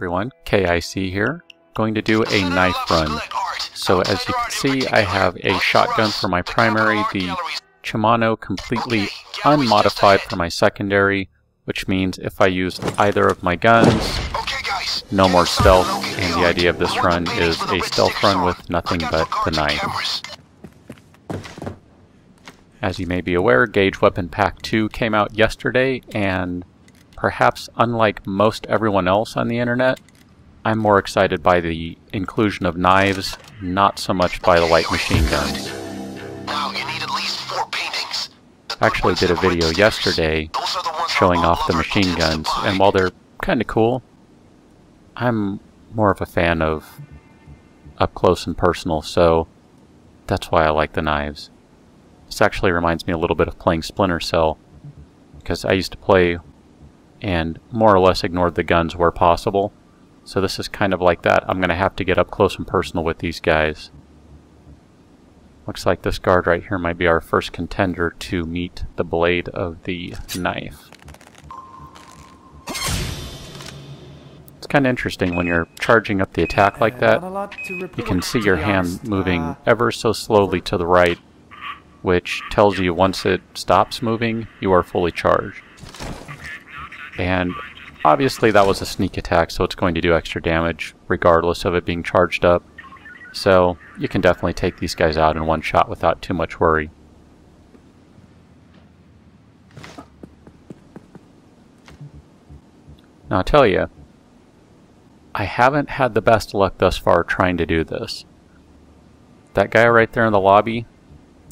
everyone, KIC here, going to do a knife run. So as you can see, I have a shotgun for my primary, the Shimano completely unmodified for my secondary, which means if I use either of my guns, no more stealth, and the idea of this run is a stealth run with nothing but the knife. As you may be aware, Gage Weapon Pack 2 came out yesterday, and perhaps unlike most everyone else on the internet, I'm more excited by the inclusion of knives, not so much by the light machine guns. Now you need at least 4 paintings. I actually did a video yesterday showing off the machine guns, and while they're kind of cool, I'm more of a fan of up close and personal, so that's why I like the knives. This actually reminds me a little bit of playing Splinter Cell, because I used to play and more or less ignored the guns where possible. So this is kind of like that. I'm going to have to get up close and personal with these guys. Looks like this guard right here might be our first contender to meet the blade of the knife. It's kind of interesting when you're charging up the attack like that. You can see your hand moving ever so slowly to the right, which tells you once it stops moving, you are fully charged. And obviously that was a sneak attack, so it's going to do extra damage regardless of it being charged up. So you can definitely take these guys out in one shot without too much worry. Now I'll tell you, I haven't had the best luck thus far trying to do this. That guy right there in the lobby,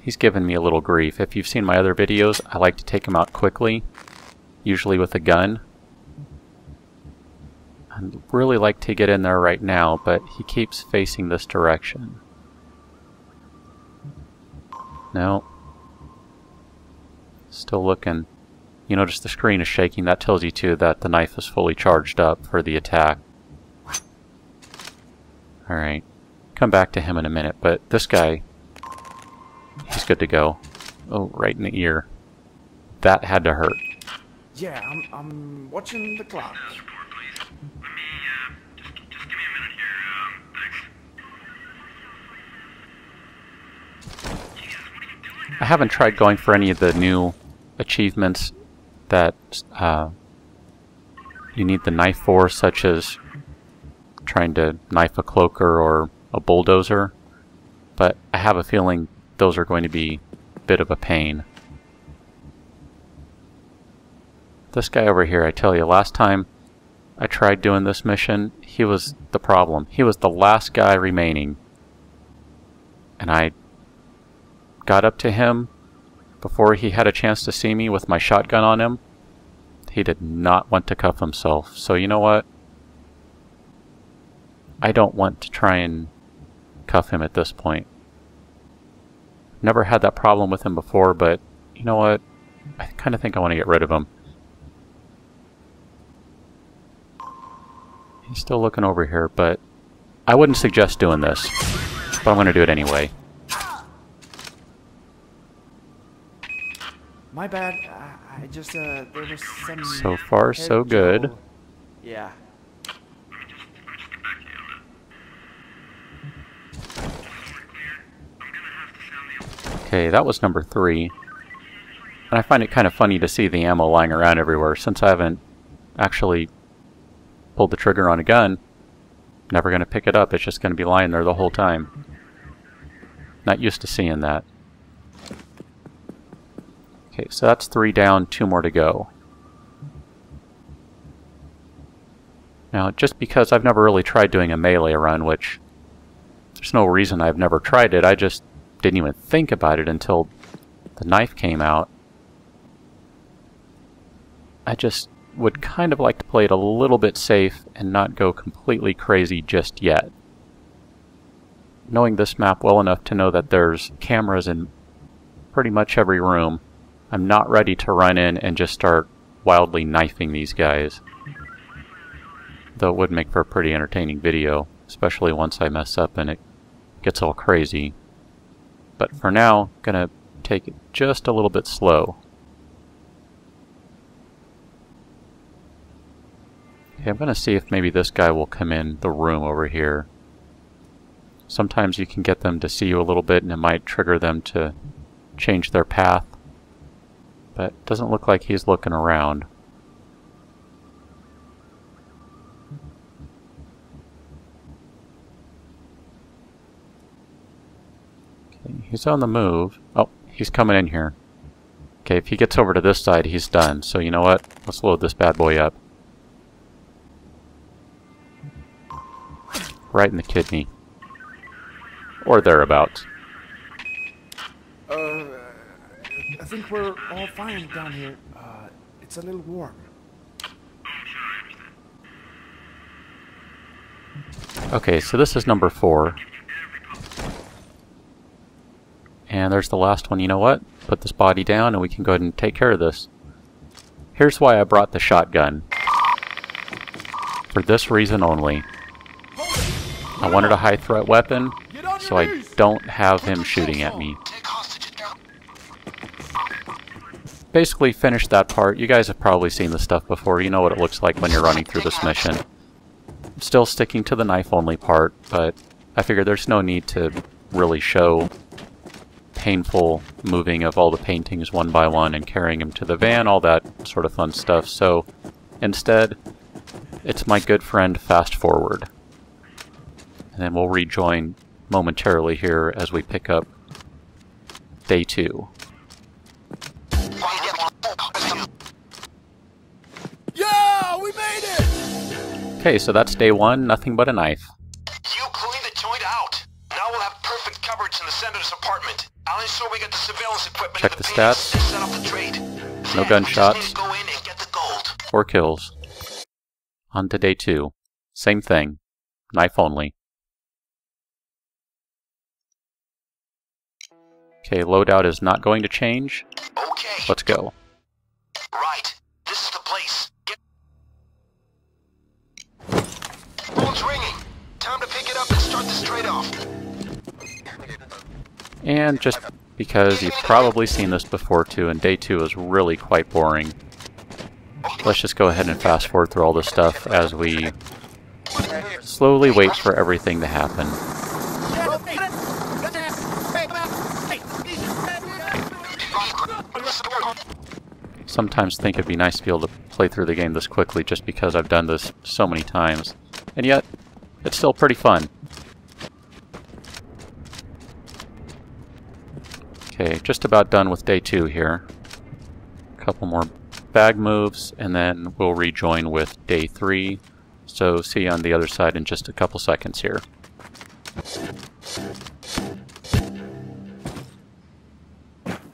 he's given me a little grief. If you've seen my other videos, I like to take him out quickly, usually with a gun. I'd really like to get in there right now, but he keeps facing this direction. No. Still looking. You notice the screen is shaking. That tells you too that the knife is fully charged up for the attack. Alright. Come back to him in a minute, but this guy, he's good to go. Oh, right in the ear. That had to hurt. Yeah, I'm watching the clock. I haven't tried going for any of the new achievements that you need the knife for, such as trying to knife a cloaker or a bulldozer, but I have a feeling those are going to be a bit of a pain. This guy over here, I tell you, last time I tried doing this mission, he was the problem. He was the last guy remaining. And I got up to him before he had a chance to see me with my shotgun on him. He did not want to cuff himself. So you know what? I don't want to try and cuff him at this point. Never had that problem with him before, but you know what? I kind of think I want to get rid of him. He's still looking over here, but I wouldn't suggest doing this. But I'm going to do it anyway. My bad. I just there was some. So far, so good. Yeah. Okay, that was number 3. And I find it kind of funny to see the ammo lying around everywhere. Since I haven't actually pulled the trigger on a gun, never going to pick it up. It's just going to be lying there the whole time. Not used to seeing that. Okay, so that's 3 down, 2 more to go. Now, just because I've never really tried doing a melee run, which there's no reason I've never tried it, I just didn't even think about it until the knife came out. I just would kind of like to play it a little bit safe and not go completely crazy just yet. Knowing this map well enough to know that there's cameras in pretty much every room, I'm not ready to run in and just start wildly knifing these guys. Though it would make for a pretty entertaining video, especially once I mess up and it gets all crazy. But for now, I'm gonna take it just a little bit slow. Okay, I'm going to see if maybe this guy will come in the room over here. Sometimes you can get them to see you a little bit and it might trigger them to change their path. But it doesn't look like he's looking around. Okay, he's on the move. Oh, he's coming in here. Okay, if he gets over to this side, he's done. So you know what? Let's load this bad boy up. Right in the kidney. Or thereabouts. I think we're all fine down here. It's a little warm. Okay, so this is number 4. And there's the last one. You know what? Put this body down and we can go ahead and take care of this. Here's why I brought the shotgun. For this reason only. I wanted a high threat weapon, so I don't have him shooting at me. Basically finished that part. You guys have probably seen this stuff before. You know what it looks like when you're running through this mission. I'm still sticking to the knife only part, but I figured there's no need to really show painful moving of all the paintings one by one and carrying them to the van, all that sort of fun stuff. So instead, it's my good friend Fast Forward. And then we'll rejoin momentarily here as we pick up day 2. Yeah, we made it! Okay, so that's day 1, nothing but a knife. You clean the joint out. Now we'll have perfect coverage in the senator's apartment. I'll ensure we get the surveillance equipment Check and the paintings stats. and set up the trade. No Then gunshots. we just need to go in and get the gold. Or kills. On to day 2. Same thing. Knife only. Okay, loadout is not going to change. Okay. Let's go. Right. This is the place. Phone's ringing. Time to pick it up and start this trade off. And just because you've probably seen this before too, and day 2 is really quite boring. Let's just go ahead and fast forward through all this stuff as we slowly wait for everything to happen. Sometimes think it'd be nice to be able to play through the game this quickly just because I've done this so many times. And yet, it's still pretty fun. Okay, just about done with day 2 here. A couple more bag moves, and then we'll rejoin with day 3. So see you on the other side in just a couple seconds here.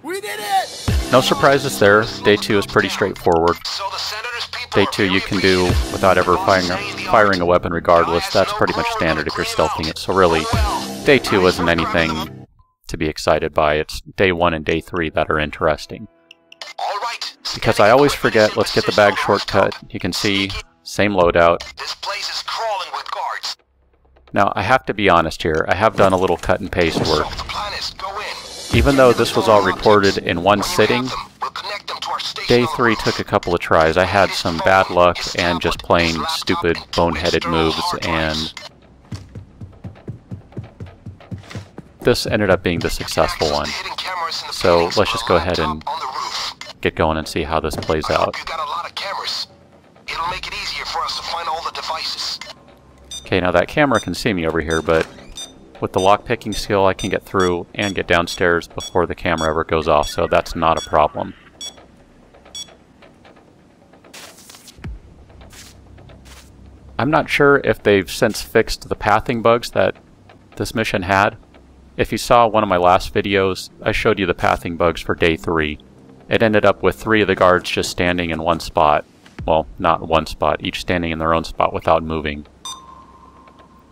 We did it! No surprises there. Day 2 is pretty straightforward. Day 2 you can do without ever firing a weapon regardless. That's pretty much standard if you're stealthing it. So really, day 2 isn't anything to be excited by. It's day 1 and day 3 that are interesting. Because I always forget, let's get the bag shortcut. You can see, same loadout. This place is crawling with guards. Now, I have to be honest here. I have done a little cut and paste work. The plan is go in. Even though this was all recorded in one sitting, We'll connect them to our station day on the 3 roof. took a couple of tries. I had some bad luck and just plain stupid boneheaded moves, and this ended up being the successful one. So let's just go ahead and get going and see how this plays out. You got a lot of cameras. It'll make it easier for us to find all the devices. Okay, now that camera can see me over here, but with the lock-picking skill I can get through and get downstairs before the camera ever goes off, so that's not a problem. I'm not sure if they've since fixed the pathing bugs that this mission had. If you saw one of my last videos, I showed you the pathing bugs for day 3. It ended up with 3 of the guards just standing in one spot. Well, not one spot, each standing in their own spot without moving.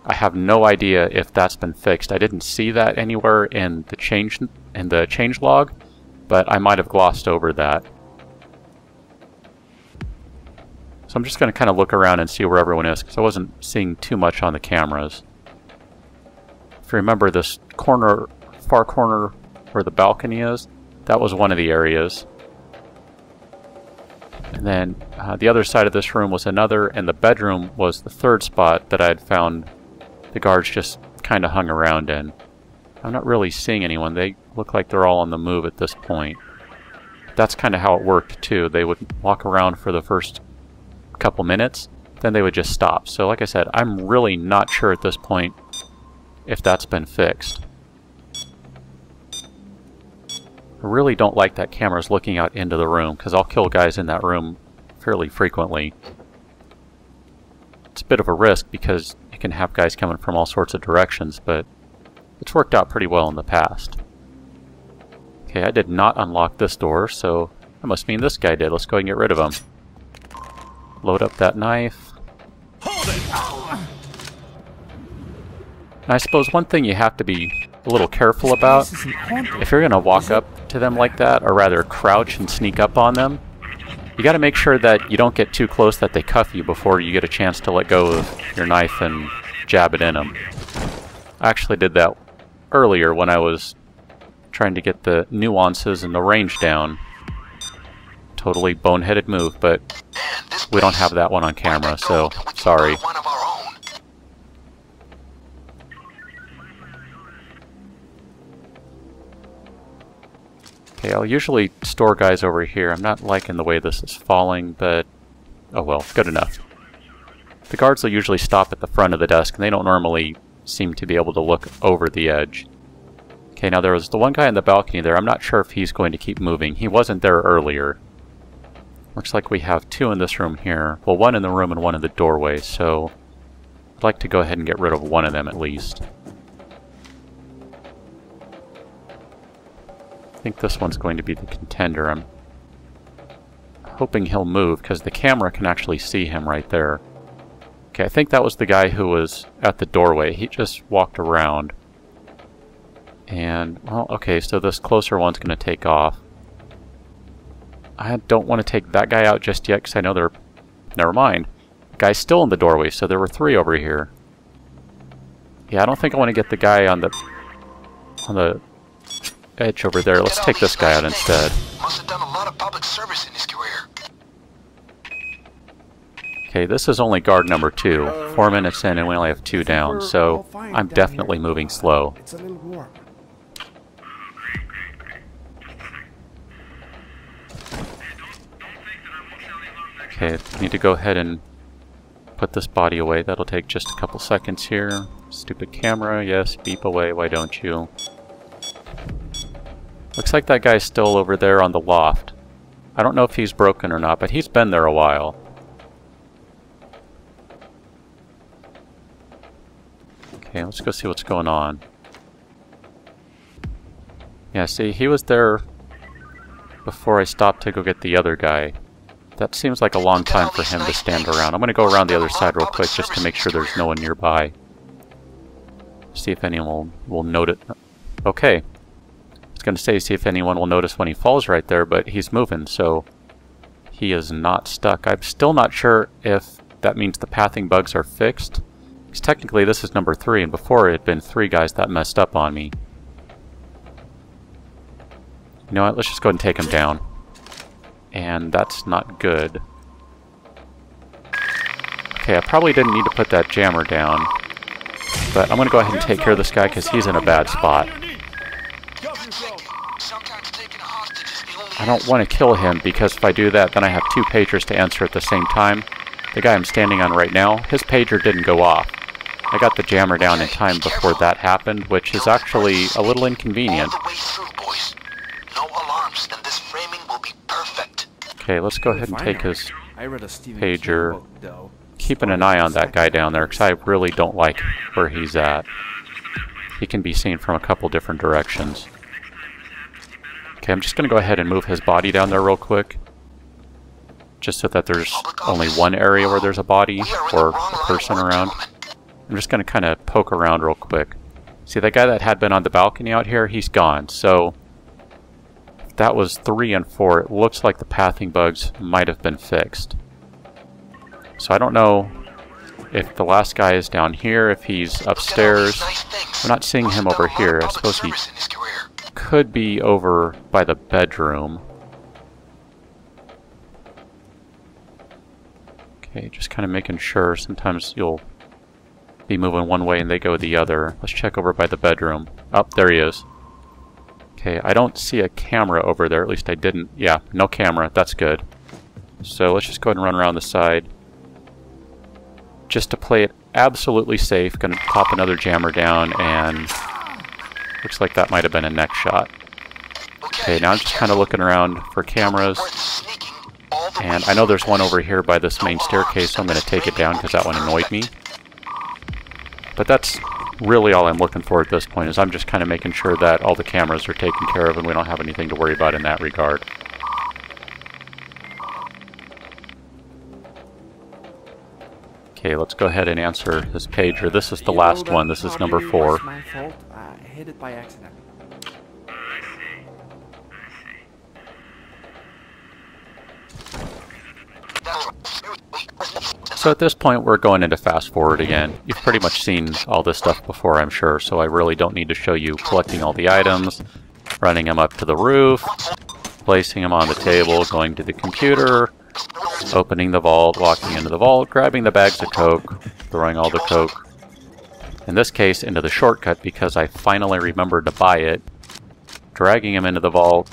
I have no idea if that's been fixed. I didn't see that anywhere in the change log, but I might have glossed over that. So I'm just going to kind of look around and see where everyone is, because I wasn't seeing too much on the cameras. If you remember this corner, far corner where the balcony is, that was one of the areas. And then the other side of this room was another, and the bedroom was the third spot that I had found the guards just kind of hung around in. I'm not really seeing anyone. They look like they're all on the move at this point. That's kind of how it worked too. They would walk around for the first couple minutes, then they would just stop. So like I said, I'm really not sure at this point if that's been fixed. I really don't like that camera's looking out into the room, because I'll kill guys in that room fairly frequently. It's a bit of a risk because you can have guys coming from all sorts of directions, but it's worked out pretty well in the past. Okay, I did not unlock this door, so that must mean this guy did. Let's go ahead and get rid of him. Load up that knife. And I suppose one thing you have to be a little careful about, if you're going to walk up to them like that, or rather crouch and sneak up on them, you got to make sure that you don't get too close that they cuff you before you get a chance to let go of your knife and jab it in them. I actually did that earlier when I was trying to get the nuances and the range down. Totally boneheaded move, but we don't have that one on camera, so sorry. Okay, I'll usually store guys over here. I'm not liking the way this is falling, but oh well, good enough. The guards will usually stop at the front of the desk, and they don't normally seem to be able to look over the edge. Okay, now there was the one guy on the balcony there. I'm not sure if he's going to keep moving. He wasn't there earlier. Looks like we have two in this room here. Well, one in the room and one in the doorway, so I'd like to go ahead and get rid of one of them at least. I think this one's going to be the contender. I'm hoping he'll move because the camera can actually see him right there. Okay, I think that was the guy who was at the doorway. He just walked around. And, well, okay, so this closer one's going to take off. I don't want to take that guy out just yet because I know they're... Never mind. The guy's still in the doorway, so there were three over here. Yeah, I don't think I want to get the guy on the edge over there. Let's take this guy out instead. Must have done a lot of public service in his career. Okay, this is only guard number 2. 4 minutes in and we only have 2 down, so I'm definitely moving slow. It's a little warm. Okay, need to go ahead and put this body away. That'll take just a couple seconds here. Stupid camera, yes, beep away, why don't you? Looks like that guy's still over there on the loft. I don't know if he's broken or not, but he's been there a while. Okay, let's go see what's going on. Yeah, see, he was there before I stopped to go get the other guy. That seems like a long time for him to stand around. I'm going to go around the other side real quick just to make sure there's no one nearby. See if anyone will notice. Okay. I was going to say, see if anyone will notice when he falls right there, but he's moving, so he is not stuck. I'm still not sure if that means the pathing bugs are fixed. Because technically this is number 3, and before it had been 3 guys that messed up on me. You know what, let's just go ahead and take him down. And that's not good. Okay, I probably didn't need to put that jammer down. But I'm going to go ahead and take care of this guy because he's in a bad spot. I don't want to kill him because if I do that, then I have 2 pagers to answer at the same time. The guy I'm standing on right now, his pager didn't go off. I got the jammer down in time before that happened, which is actually a little inconvenient. Okay, let's go ahead and take his pager. Keeping an eye on that guy down there because I really don't like where he's at. He can be seen from a couple different directions. Okay, I'm just going to go ahead and move his body down there real quick. Just so that there's only one area where there's a body or a person around. I'm just going to kind of poke around real quick. See, that guy that had been on the balcony out here, he's gone. So that was 3 and 4. It looks like the pathing bugs might have been fixed. So I don't know if the last guy is down here, if he's upstairs. I'm not seeing him over here. I suppose he could be over by the bedroom. Okay, just kind of making sure. Sometimes you'll be moving one way and they go the other. Let's check over by the bedroom. Oh, there he is. Okay, I don't see a camera over there. At least I didn't. Yeah, no camera. That's good. So let's just go ahead and run around the side. Just to play it absolutely safe, gonna pop another jammer down, and looks like that might have been a neck shot. Okay, now I'm just kind of looking around for cameras. And I know there's one over here by this main staircase, so I'm going to take it down because that one annoyed me. But that's really all I'm looking for at this point, is I'm just kind of making sure that all the cameras are taken care of and we don't have anything to worry about in that regard. Okay, let's go ahead and answer this pager. This is the last one. This is number 4. It's my fault. I hit it by accident. So at this point we're going into fast forward again. You've pretty much seen all this stuff before, I'm sure, so I really don't need to show you collecting all the items, running them up to the roof, placing them on the table, going to the computer, opening the vault, walking into the vault, grabbing the bags of Coke, throwing all the Coke, in this case into the shortcut because I finally remembered to buy it, dragging them into the vault,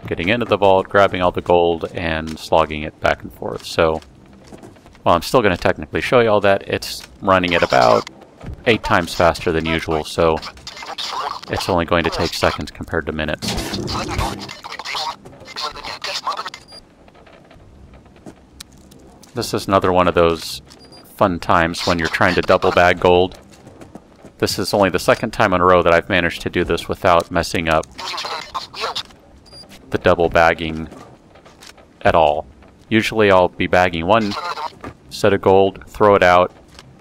getting into the vault, grabbing all the gold, and slogging it back and forth. So, well, I'm still going to technically show you all that. It's running at about 8 times faster than usual, so it's only going to take seconds compared to minutes. This is another one of those fun times when you're trying to double bag gold. This is only the second time in a row that I've managed to do this without messing up the double bagging at all. Usually I'll be bagging one set of gold, throw it out,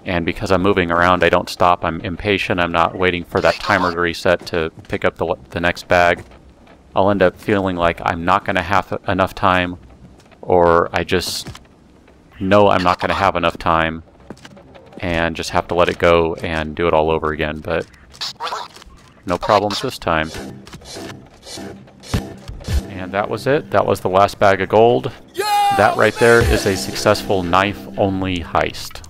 and because I'm moving around I don't stop. I'm impatient. I'm not waiting for that timer to reset to pick up the next bag. I'll end up feeling like I'm not going to have enough time, or I just know I'm not going to have enough time and just have to let it go and do it all over again, but no problems this time. And that was it. That was the last bag of gold. That right there is a successful knife-only heist.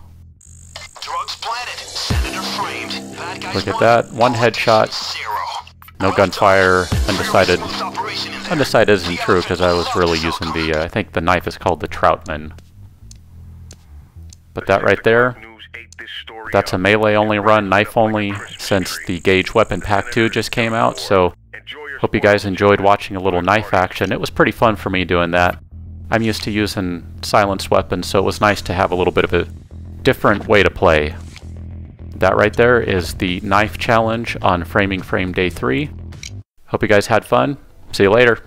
Look at that. 1 headshot. No gunfire. Undecided. Undecided isn't true because I was really using the, I think the knife is called the Trautman. But that right there, that's a melee-only run, knife-only, since the Gage Weapon Pack 2 just came out, so hope you guys enjoyed watching a little knife action. It was pretty fun for me doing that. I'm used to using silenced weapons, so it was nice to have a little bit of a different way to play. That right there is the knife challenge on Framing Frame Day 3. Hope you guys had fun. See you later.